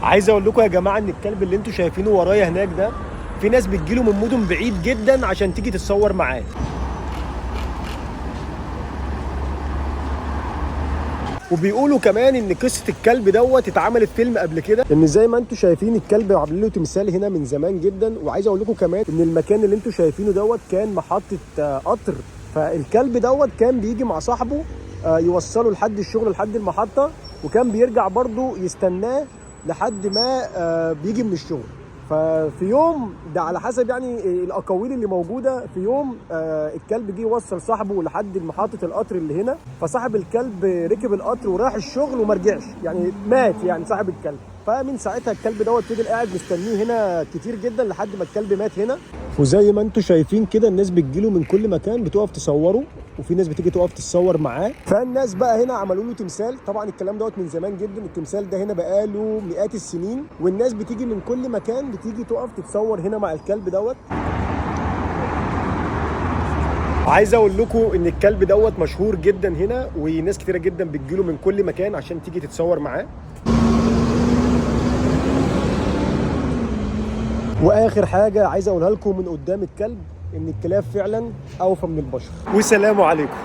عايز اقول لكم يا جماعه ان الكلب اللي انتوا شايفينه ورايا هناك ده في ناس بتجيله من مدن بعيد جدا عشان تيجي تتصور معاه. وبيقولوا كمان ان قصه الكلب دوت اتعملت فيلم قبل كده، ان زي ما انتوا شايفين الكلب عاملين له تمثال هنا من زمان جدا. وعايز اقول لكم كمان ان المكان اللي انتوا شايفينه دوت كان محطه قطر، فالكلب دوت كان بيجي مع صاحبه يوصله لحد الشغل لحد المحطه، وكان بيرجع برضه يستناه لحد ما بيجي من الشغل. ففي يوم ده على حسب يعني الاقاويل اللي موجوده، في يوم الكلب جه يوصل صاحبه لحد محطه القطر اللي هنا، فصاحب الكلب ركب القطر وراح الشغل وما رجعش، يعني مات يعني صاحب الكلب. فمن ساعتها الكلب دوت فضل قاعد مستنيه هنا كتير جدا لحد ما الكلب مات هنا. وزي ما انتم شايفين كده الناس بتجيله من كل مكان بتقف تصوره، وفي ناس بتيجي تقف تتصور معاه. فالناس بقى هنا عملوا له تمثال، طبعا الكلام دوت من زمان جدا، التمثال ده هنا بقاله مئات السنين، والناس بتيجي من كل مكان بتيجي تقف تتصور هنا مع الكلب دوت. عايز اقول لكم ان الكلب دوت مشهور جدا هنا، وناس كتيره جدا بتجيله من كل مكان عشان تيجي تتصور معاه. واخر حاجه عايز اقولها لكم من قدام الكلب، ان الكلاب فعلا اوفى من البشر. والسلام عليكم.